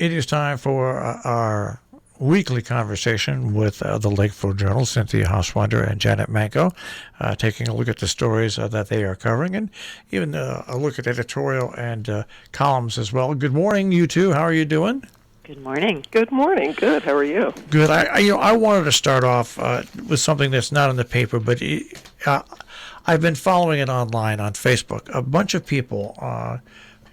It is time for our weekly conversation with the Lakeville Journal, Cynthia Hauswander and Janet Manko, taking a look at the stories that they are covering, and even a look at editorial and columns as well. Good morning, you two. How are you doing? Good morning. Good morning. Good. How are you? Good. I wanted to start off with something that's not in the paper, but I've been following it online on Facebook. A bunch of people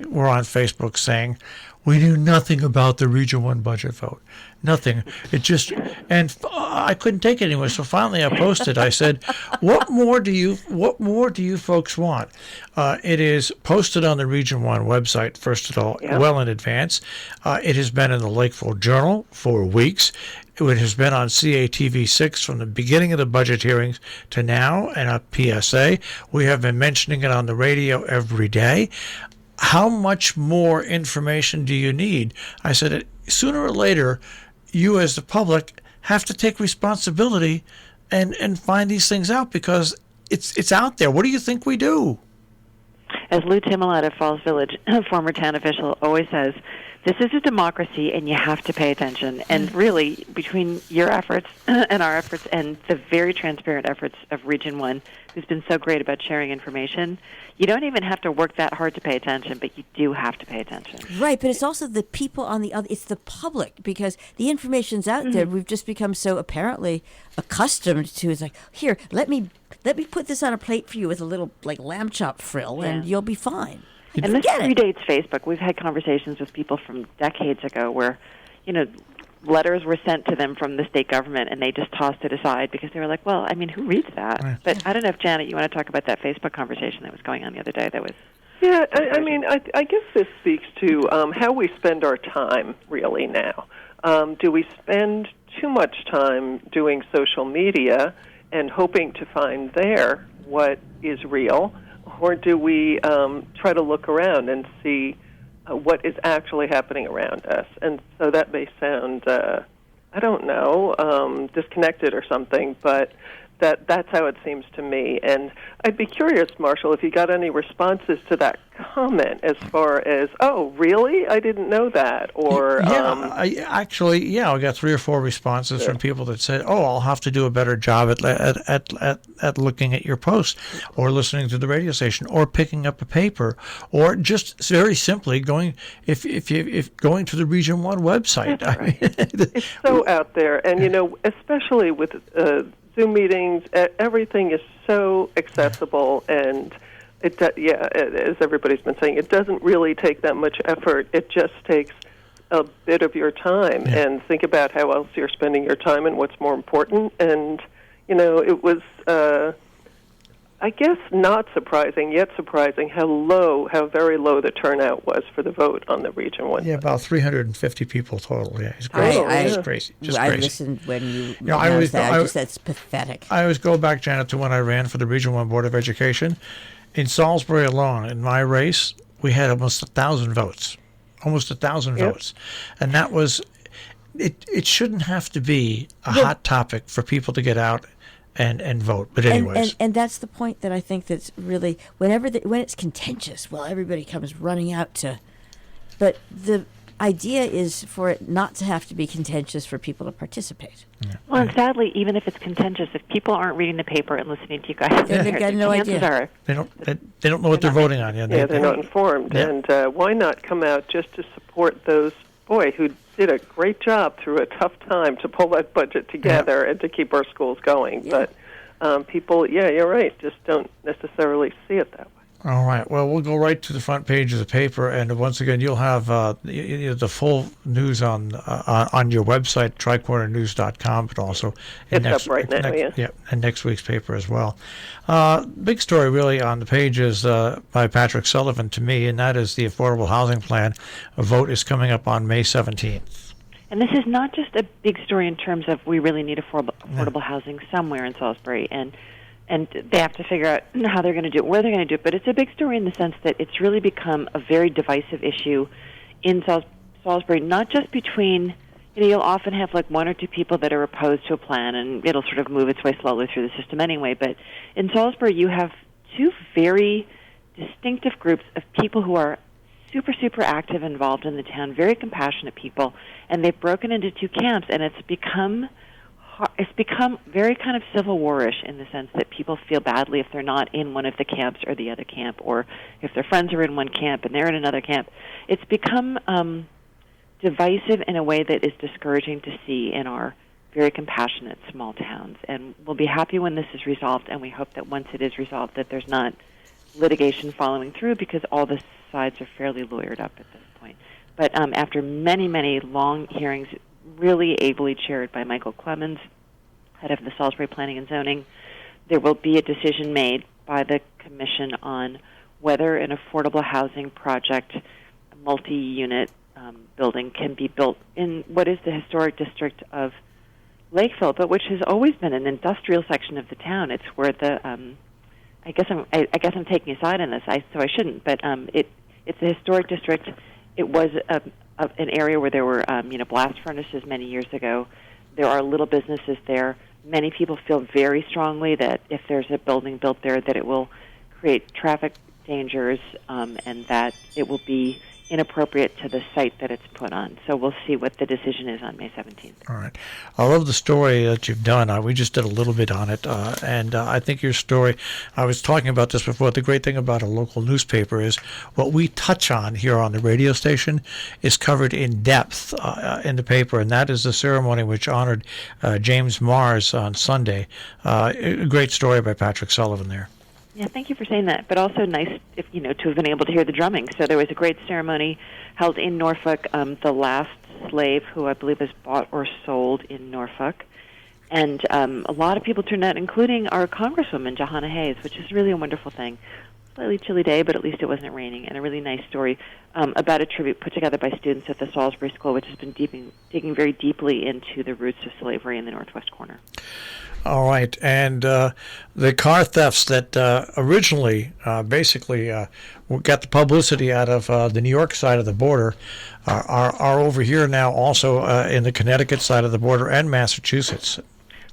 were on Facebook saying, we knew nothing about the Region 1 budget vote. Nothing. It just, and I couldn't take it anymore. So finally I posted, I said, what more do you folks want? It is posted on the Region 1 website, first of all, well in advance. It has been in the Lakeville Journal for weeks. It has been on CATV6 from the beginning of the budget hearings to now, and a PSA. We have been mentioning it on the radio every day. How much more information do you need? I said, sooner or later, you as the public have to take responsibility and find these things out, because it's out there. What do you think we do? As Lou Timmel out of Falls Village, former town official, always says, this is a democracy and you have to pay attention. And really, between your efforts and our efforts and the very transparent efforts of Region 1, who's been so great about sharing information, you don't even have to work that hard to pay attention, but you do have to pay attention. Right, but it's also the people on the other, it's the public, because the information's out there. We've just become so apparently accustomed to, it's like, here, let me put this on a plate for you with a little like lamb chop frill, and you'll be fine. And this predates Facebook. We've had conversations with people from decades ago where, letters were sent to them from the state government, and they just tossed it aside because they were like, well, I mean, who reads that? Right. But I don't know if, Janet, you want to talk about that Facebook conversation that was going on the other day that was... Yeah, I guess this speaks to how we spend our time really now. Do we spend too much time doing social media and hoping to find there what is real, or do we try to look around and see what is actually happening around us? And so that may sound, disconnected or something, but that's how it seems to me. And I'd be curious, Marshall, if you got any responses to that comment as far as, oh, really? I didn't know that. Or I got 3 or 4 responses from people that said, oh, I'll have to do a better job at looking at your post, or listening to the radio station, or picking up a paper, or just very simply going if going to the Region 1 website. That's right. It's so out there, and especially with Zoom meetings, everything is so accessible, and as everybody's been saying, it doesn't really take that much effort. It just takes a bit of your time, and think about how else you're spending your time and what's more important. And it was, I guess, not surprising, yet surprising how very low the turnout was for the vote on the Region 1. Yeah, about 350 people total. Yeah, it's crazy. It's crazy. Just I crazy. Listened when you announced that. I just said it's pathetic. I always go back, Janet, to when I ran for the Region 1 Board of Education. In Salisbury alone, in my race, we had almost 1,000 votes. Almost 1,000 votes. And that was, it shouldn't have to be a hot topic for people to get out and vote. But anyways. And that's the point that I think that's really, when it's contentious, well, everybody comes running out to, but the idea is for it not to have to be contentious for people to participate. Yeah. Well, and sadly, even if it's contentious, if people aren't reading the paper and listening to you guys, they've got no idea. They don't know what they're voting on. They're not informed. Yeah. And why not come out just to support those who did a great job through a tough time to pull that budget together and to keep our schools going. Yeah. But people, you're right, just don't necessarily see it that way. All right. Well, we'll go right to the front page of the paper, and once again, you'll have the full news on your website, tricornernews.com, but also in next week's paper as well. Big story, really, on the page is by Patrick Sullivan to me, and that is the Affordable Housing Plan. A vote is coming up on May 17th. And this is not just a big story in terms of we really need affordable housing somewhere in Salisbury, and they have to figure out how they're going to do it, where they're going to do it. But it's a big story in the sense that it's really become a very divisive issue in Salisbury, not just between, you'll often have like 1 or 2 people that are opposed to a plan, and it'll sort of move its way slowly through the system anyway. But in Salisbury, you have 2 very distinctive groups of people who are super, super active, involved in the town, very compassionate people, and they've broken into 2 camps, and it's become very kind of Civil War-ish in the sense that people feel badly if they're not in one of the camps or the other camp, or if their friends are in one camp and they're in another camp. It's become divisive in a way that is discouraging to see in our very compassionate small towns. And we'll be happy when this is resolved, and we hope that once it is resolved that there's not litigation following through, because all the sides are fairly lawyered up at this point. But after many, many long hearings, really ably chaired by Michael Clemens, head of the Salisbury Planning and Zoning, there will be a decision made by the Commission on whether an affordable housing project, a multi-unit building, can be built in what is the historic district of Lakeville, but which has always been an industrial section of the town. It's where the I guess I'm taking a side on this, so I shouldn't. But it's a historic district. It was an area where there were blast furnaces many years ago. There are little businesses there. Many people feel very strongly that if there's a building built there, that it will create traffic dangers, and that it will be inappropriate to the site that it's put on. So we'll see what the decision is on May 17th. All right. I love the story that you've done. We just did a little bit on it, and I think your story, I was talking about this before, the great thing about a local newspaper is what we touch on here on the radio station is covered in depth in the paper, and that is the ceremony which honored James Mars on Sunday. A great story by Patrick Sullivan there. Yeah, thank you for saying that. But also nice, to have been able to hear the drumming. So there was a great ceremony held in Norfolk. The last slave, who I believe was bought or sold in Norfolk, and a lot of people turned out, including our Congresswoman Johanna Hayes, which is really a wonderful thing. Slightly chilly day, but at least it wasn't raining, and a really nice story about a tribute put together by students at the Salisbury School, which has been digging very deeply into the roots of slavery in the Northwest corner. All right, and the car thefts that originally basically got the publicity out of the New York side of the border are over here now, also in the Connecticut side of the border and Massachusetts.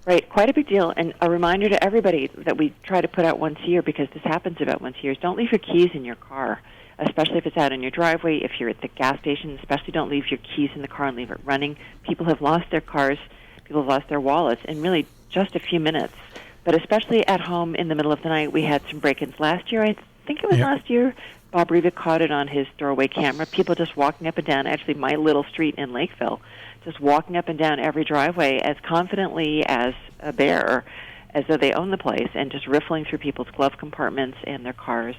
Right, quite a big deal, and a reminder to everybody that we try to put out once a year, because this happens about once a year, is don't leave your keys in your car, especially if it's out in your driveway. If you're at the gas station, especially don't leave your keys in the car and leave it running. People have lost their cars, people have lost their wallets, and really just a few minutes. But especially at home in the middle of the night, we had some break-ins last year. I think it was last year. Bob Reeva caught it on his doorway camera. People just walking up and down, actually my little street in Lakeville, just walking up and down every driveway as confidently as a bear, as though they own the place, and just riffling through people's glove compartments and their cars.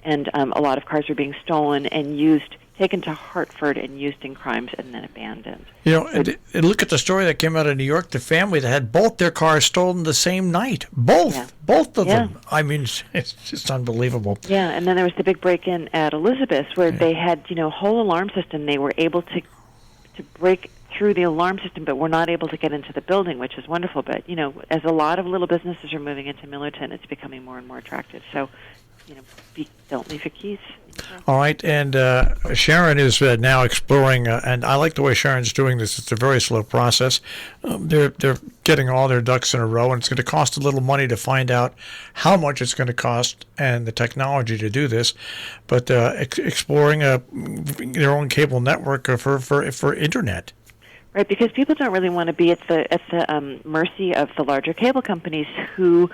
And a lot of cars were being stolen and taken to Hartford and used in crimes and then abandoned. And look at the story that came out of New York, the family that had both their cars stolen the same night. Both of them. I mean, it's just unbelievable. Yeah, and then there was the big break-in at Elizabeth where they had, a whole alarm system. They were able to break through the alarm system, but were not able to get into the building, which is wonderful. But, as a lot of little businesses are moving into Millerton, it's becoming more and more attractive. So, don't leave your keys. All right, and Sharon is now exploring, and I like the way Sharon's doing this. It's a very slow process. They're getting all their ducks in a row, and it's going to cost a little money to find out how much it's going to cost and the technology to do this. But exploring their own cable network for internet. Right, because people don't really want to be at the mercy of the larger cable companies who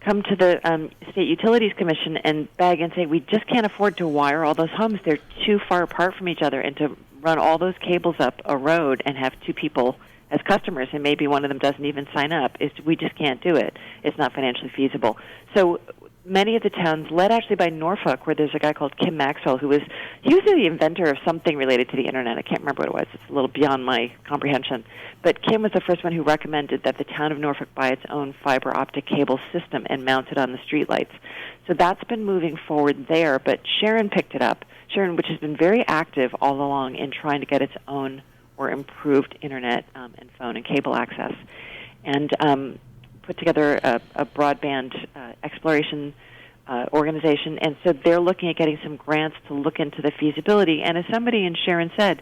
come to the State Utilities Commission and beg and say, we just can't afford to wire all those homes. They're too far apart from each other, and to run all those cables up a road and have 2 people as customers, and maybe one of them doesn't even sign up, we just can't do it. It's not financially feasible. So many of the towns, led actually by Norfolk, where there's a guy called Kim Maxwell, he was the inventor of something related to the Internet. I can't remember what it was. It's a little beyond my comprehension. But Kim was the first one who recommended that the town of Norfolk buy its own fiber optic cable system and mount it on the streetlights. So that's been moving forward there, but Sharon picked it up. Sharon, which has been very active all along in trying to get its own or improved Internet and phone and cable access. And put together a broadband exploration organization, and so they're looking at getting some grants to look into the feasibility. And as somebody in Sharon said,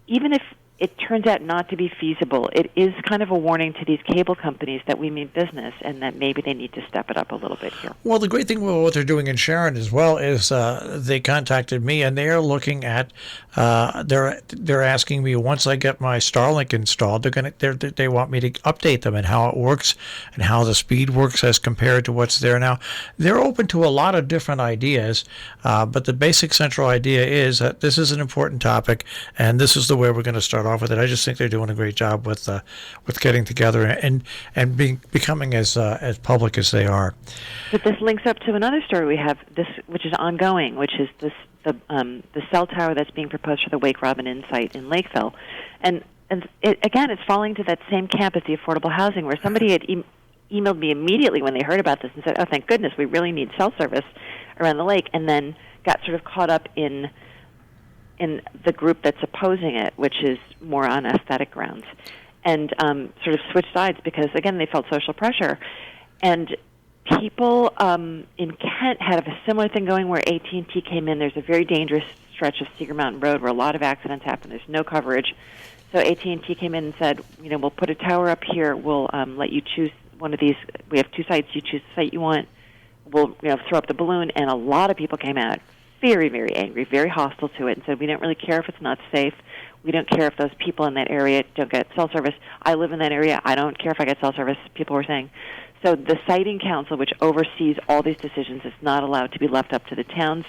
even if it turns out not to be feasible. It is kind of a warning to these cable companies that we mean business and that maybe they need to step it up a little bit here. Well, the great thing about what they're doing in Sharon as well is they contacted me, and they are looking at they're asking me, once I get my Starlink installed, they want me to update them and how it works and how the speed works as compared to what's there now. They're open to a lot of different ideas, but the basic central idea is that this is an important topic, and this is the way we're going to start off with it. I just think they're doing a great job with getting together and becoming as public as they are. But this links up to another story we have, this which is ongoing, which is the cell tower that's being proposed for the Wake Robin Inn site in Lakeville, and again, it's falling to that same camp as the affordable housing, where somebody had emailed me immediately when they heard about this and said, "Oh, thank goodness, we really need cell service around the lake," and then got sort of caught up in the group that's opposing it, which is more on aesthetic grounds, and sort of switched sides because, again, they felt social pressure. And people in Kent had a similar thing going where AT&T came in. There's a very dangerous stretch of Cedar Mountain Road where a lot of accidents happen. There's no coverage. So AT&T came in and said, we'll put a tower up here. We'll let you choose one of these. We have 2 sites. You choose the site you want. We'll throw up the balloon. And a lot of people came out very, very angry, very hostile to it, and said, we don't really care if it's not safe. We don't care if those people in that area don't get cell service. I live in that area. I don't care if I get cell service, people were saying. So the Siting Council, which oversees all these decisions, is not allowed to be left up to the towns,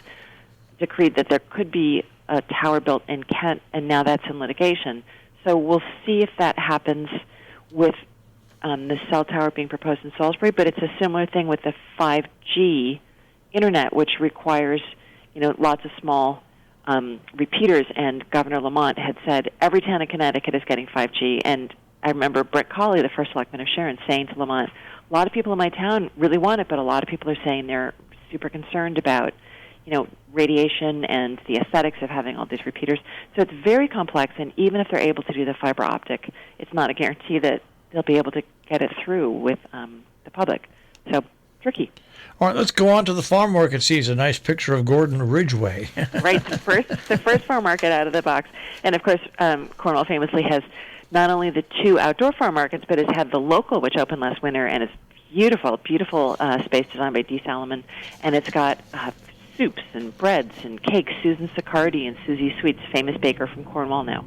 decreed that there could be a tower built in Kent, and now that's in litigation. So we'll see if that happens with the cell tower being proposed in Salisbury, but it's a similar thing with the 5G internet, which requires lots of small repeaters, and Governor Lamont had said every town in Connecticut is getting 5G, and I remember Brett Cawley, the first selectman of Sharon, saying to Lamont, a lot of people in my town really want it, but a lot of people are saying they're super concerned about, radiation and the aesthetics of having all these repeaters. So it's very complex, and even if they're able to do the fiber optic, it's not a guarantee that they'll be able to get it through with the public. So tricky. All right, let's go on to the farm market season. Nice picture of Gordon Ridgeway. Right, the first farm market out of the box. And, of course, Cornwall famously has not only the 2 outdoor farm markets, but has had the local, which opened last winter, and it's beautiful, beautiful space designed by D. Salomon. And it's got soups and breads and cakes. Susan Sicardi and Susie Sweet's famous baker from Cornwall now.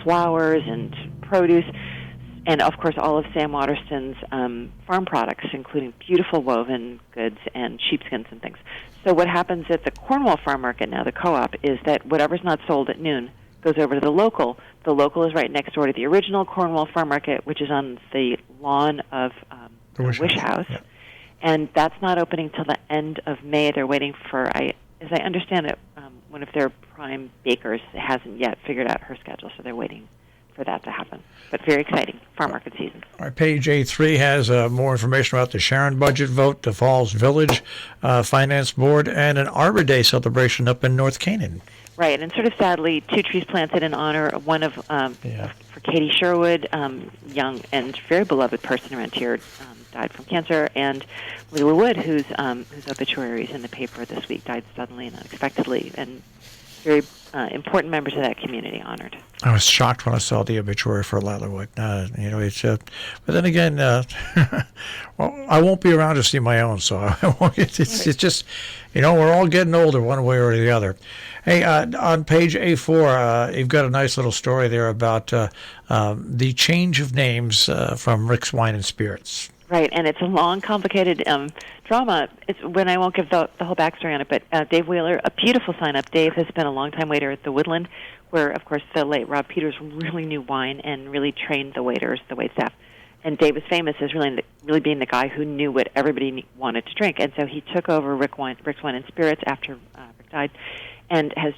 Flowers and produce. And, of course, all of Sam Waterston's farm products, including beautiful woven goods and sheepskins and things. So what happens at the Cornwall Farm Market now, the co-op, is that whatever's not sold at noon goes over to the local. The local is right next door to the original Cornwall Farm Market, which is on the lawn of the Wish House. Yeah. And that's not opening till the end of May. They're waiting for, as I understand it, one of their prime bakers hasn't yet figured out her schedule, so they're waiting for that to happen. But very exciting farm market season. All right, page A3 has more information about the Sharon budget vote, the Falls Village Finance Board, and an Arbor Day celebration up in North Canaan. Right, and sort of sadly, 2 trees planted in honor of one of for Katie Sherwood, young and very beloved person around here, died from cancer, and Leila Wood, whose obituary is in the paper this week, died suddenly and unexpectedly, and very important members of that community honored. I was shocked when I saw the obituary for Leila Wood. It's but then again, well, I won't be around to see my own, so I won't, it's just, we're all getting older one way or the other. Hey, on page A4, you've got a nice little story there about the change of names from Rick's Wine and Spirits. Right, and it's a long, complicated drama. It's when I won't give the whole backstory on it, but Dave Wheeler, a beautiful sign-up. Dave has been a long-time waiter at the Woodland, where, of course, the late Rob Peters really knew wine and really trained the waiters, the wait staff. And Dave was famous as really being the guy who knew what everybody wanted to drink. And so he took over Rick's Wine and Spirits after Rick died, and has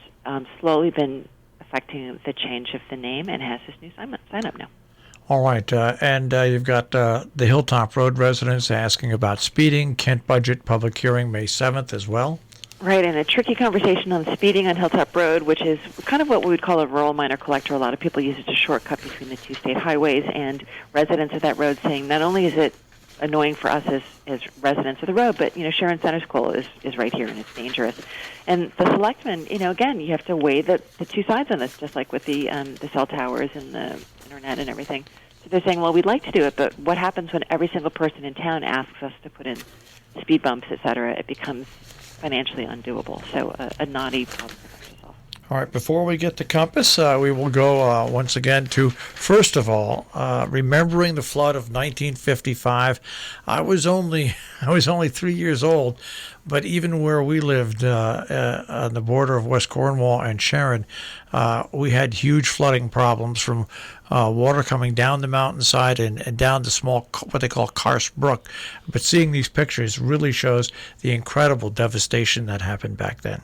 slowly been affecting the change of the name, and has this new sign-up now. All right, and you've got the Hilltop Road residents asking about speeding. Kent budget public hearing May 7th as well. Right, and a tricky conversation on speeding on Hilltop Road, which is kind of what we would call a rural minor collector. A lot of people use it as a shortcut between the 2 state highways, and residents of that road saying not only is it annoying for us as residents of the road, but, Sharon Center School is right here, and it's dangerous. And the selectmen, again, you have to weigh the two sides on this, just like with the cell towers and the internet and everything. So they're saying, well, we'd like to do it, but what happens when every single person in town asks us to put in speed bumps, et cetera? It becomes financially undoable. So a naughty problem for them to solve. All right, before we get to Compass, we will go once again to, first of all, remembering the flood of 1955. I was only 3 years old, but even where we lived on the border of West Cornwall and Sharon, we had huge flooding problems from water coming down the mountainside and down the small, what they call Karst Brook. But seeing these pictures really shows the incredible devastation that happened back then.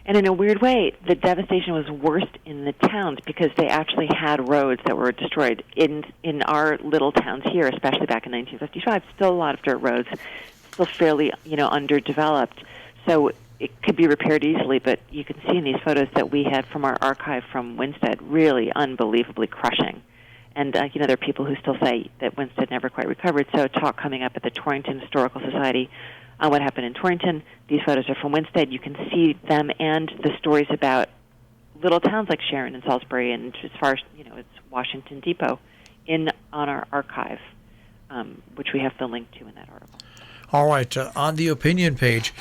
And in a weird way, the devastation was worst in the towns because they actually had roads that were destroyed. In our little towns here, especially back in 1955, still a lot of dirt roads, still fairly, underdeveloped. So it could be repaired easily, but you can see in these photos that we had from our archive from Winstead, really unbelievably crushing. And, there are people who still say that Winstead never quite recovered. So a talk coming up at the Torrington Historical Society on what happened in Torrington. These photos are from Winstead. You can see them and the stories about little towns like Sharon and Salisbury, and as far as, it's Washington Depot, on our archive, which we have the link to in that article. All right, on the opinion page,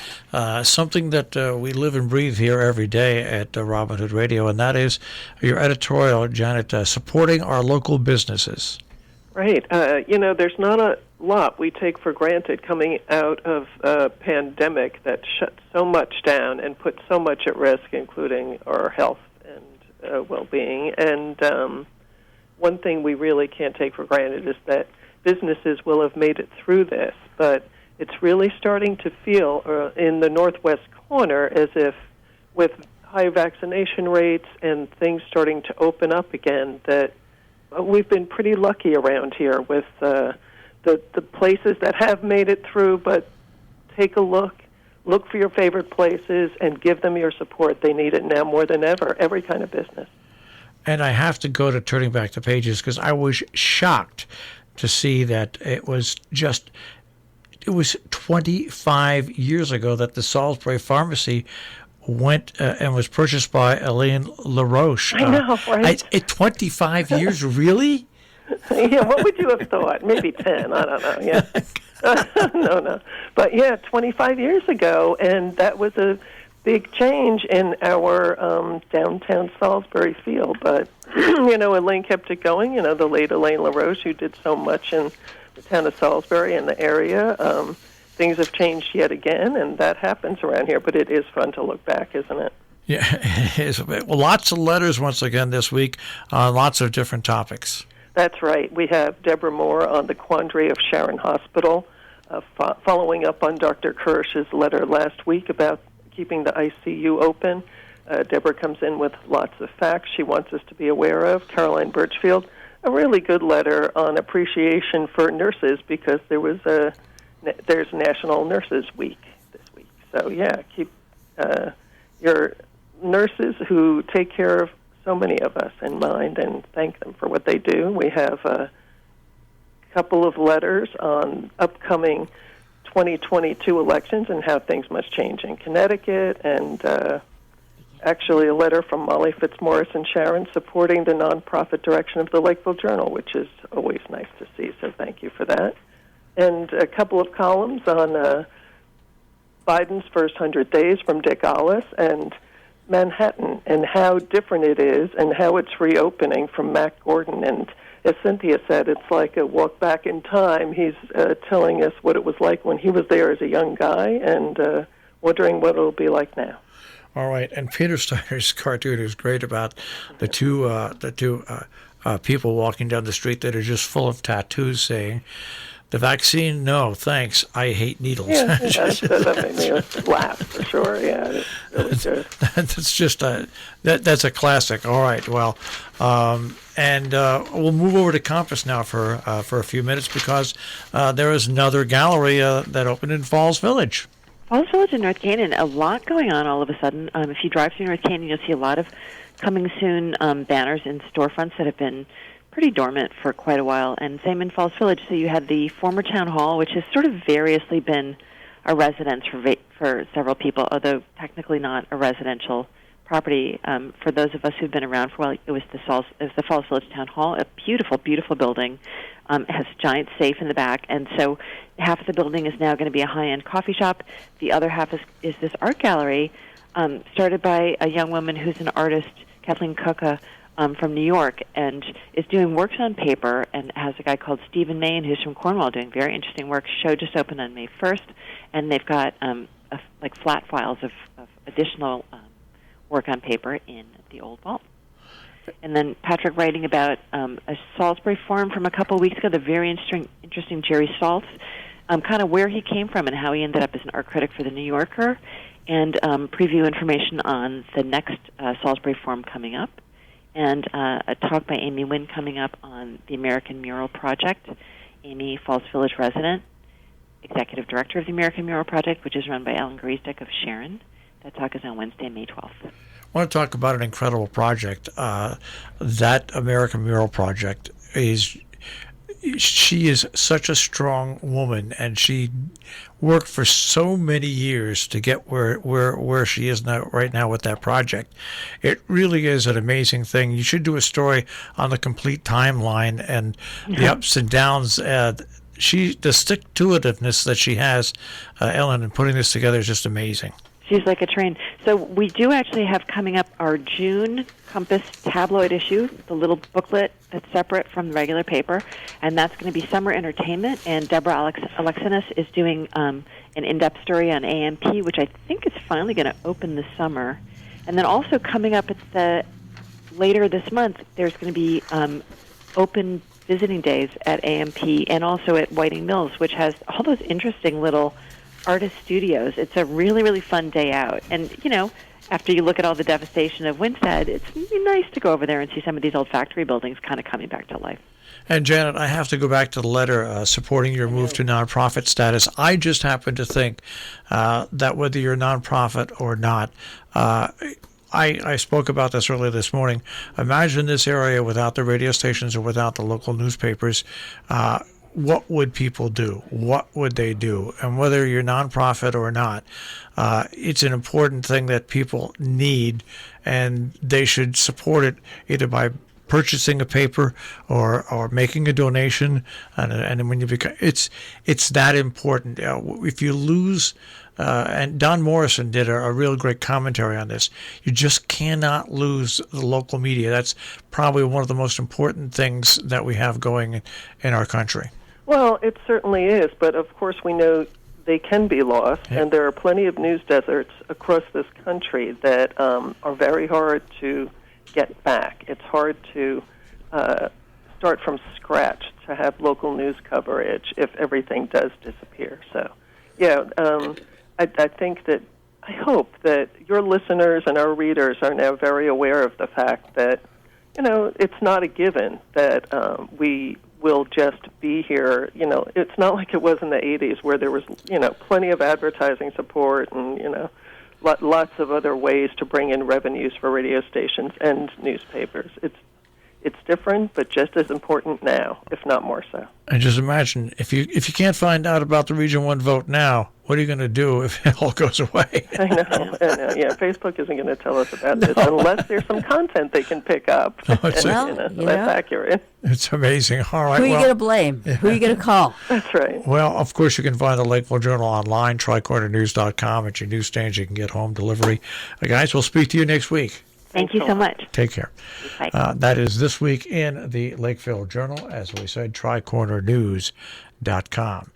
something that we live and breathe here every day at Robin Hood Radio, and that is your editorial, Janet, supporting our local businesses. Right. There's not a lot we take for granted coming out of a pandemic that shut so much down and put so much at risk, including our health and well-being. And one thing we really can't take for granted is that businesses will have made it through this, but it's really starting to feel in the northwest corner as if with high vaccination rates and things starting to open up again that we've been pretty lucky around here with the places that have made it through, but take a look for your favorite places and give them your support. They need it now more than ever, every kind of business. And I have to go to turning back the pages because I was shocked to see that it was 25 years ago that the Salisbury Pharmacy went and was purchased by Elaine LaRoche. I know, right? 25 years, really? Yeah, what would you have thought? Maybe 10, I don't know, yeah. No. But, 25 years ago, and that was a big change in our downtown Salisbury feel. But, Elaine kept it going, the late Elaine LaRoche, who did so much in the town of Salisbury and the area. Things have changed yet again, and that happens around here, but it is fun to look back, isn't it? Yeah, it is. Well, lots of letters once again this week on lots of different topics. That's right. We have Deborah Moore on the quandary of Sharon Hospital, following up on Dr. Kirsch's letter last week about keeping the ICU open. Deborah comes in with lots of facts she wants us to be aware of. Caroline Birchfield, a really good letter on appreciation for nurses because there's National Nurses Week this week. So, keep your nurses who take care of so many of us in mind and thank them for what they do. We have a couple of letters on upcoming 2022 elections and how things must change in Connecticut, and actually a letter from Molly Fitzmaurice and Sharon supporting the nonprofit direction of the Lakeville Journal, which is always nice to see, so thank you for that. And a couple of columns on Biden's first 100 days from Dick Ollis and Manhattan and how different it is and how it's reopening from Mac Gordon. And as Cynthia said, it's like a walk back in time. He's telling us what it was like when he was there as a young guy and wondering what it'll be like now. All right, and Peter Steiner's cartoon is great about the two people walking down the street that are just full of tattoos saying, "The vaccine, no, thanks. I hate needles." Yeah, that made me laugh for sure. Yeah, it's really good. That's just that's a classic. All right, well, and we'll move over to Compass now for a few minutes because there is another gallery that opened in Falls Village. Falls Village in North Canaan, a lot going on all of a sudden. If you drive through North Canaan, you'll see a lot of coming soon banners in storefronts that have been pretty dormant for quite a while, and same in Falls Village. So you had the former town hall, which has sort of variously been a residence for several people, although technically not a residential property. For those of us who've been around for a while, it was the Falls Village Town Hall, a beautiful, beautiful building. It has a giant safe in the back, and so half of the building is now going to be a high-end coffee shop. The other half is this art gallery started by a young woman who's an artist, Kathleen Kuka, from New York, and is doing works on paper, and has a guy called Stephen Main, who's from Cornwall, doing very interesting work. Show just opened on May 1st, and they've got like flat files of additional work on paper in the old vault. And then Patrick writing about a Salisbury farm from a couple of weeks ago, the very interesting Jerry Saltz, kind of where he came from and how he ended up as an art critic for the New Yorker, and preview information on the next Salisbury farm coming up, and a talk by Amy Wynn coming up on the American Mural Project. Amy, Falls Village resident, executive director of the American Mural Project, which is run by Ellen Griesdeck of Sharon. That talk is on Wednesday, May 12th. I want to talk about an incredible project. That American Mural Project she is such a strong woman, and she worked for so many years to get where she is now, right now with that project. It really is an amazing thing. You should do a story on the complete timeline and the ups and downs. The stick-to-itiveness that she has, Ellen, in putting this together is just amazing. She's like a train. So we do actually have coming up our June Compass tabloid issue, the little booklet that's separate from the regular paper, and that's going to be summer entertainment. And Deborah Alexinas is doing an in-depth story on AMP, which I think is finally going to open this summer. And then also coming up later this month, there's going to be open visiting days at AMP and also at Whiting Mills, which has all those interesting little artist studios. It's a really, really fun day out. And, after you look at all the devastation of Winstead, it's nice to go over there and see some of these old factory buildings kind of coming back to life. And Janet, I have to go back to the letter supporting your move to nonprofit status. I just happen to think that whether you're a nonprofit or not, I spoke about this earlier this morning. Imagine this area without the radio stations or without the local newspapers. What would people do? What would they do? And whether you're nonprofit or not, it's an important thing that people need, and they should support it either by purchasing a paper or making a donation. And when you become, it's that important. If you lose, and Don Morrison did a real great commentary on this. You just cannot lose the local media. That's probably one of the most important things that we have going in our country. Well, it certainly is, but of course we know they can be lost, and there are plenty of news deserts across this country that are very hard to get back. It's hard to start from scratch to have local news coverage if everything does disappear. So, I think that, I hope that your listeners and our readers are now very aware of the fact that, it's not a given that we will just be here. It's not like it was in the 80s where there was, plenty of advertising support and, lots of other ways to bring in revenues for radio stations and newspapers. It's different, but just as important now, if not more so. And just imagine, if you can't find out about the Region 1 vote now, what are you going to do if it all goes away? I know. Yeah, Facebook isn't going to tell us about this unless there's some content they can pick up. That's accurate. It's amazing. All right. Who are you going to blame? Who are you going to call? That's right. Well, of course, you can find the Lakeville Journal online, tricornernews.com. At your newsstands, you can get home delivery. Guys, we'll speak to you next week. Thank you so much. Take care. Bye. That is This Week in the Lakeville Journal. As we said, tricornernews.com.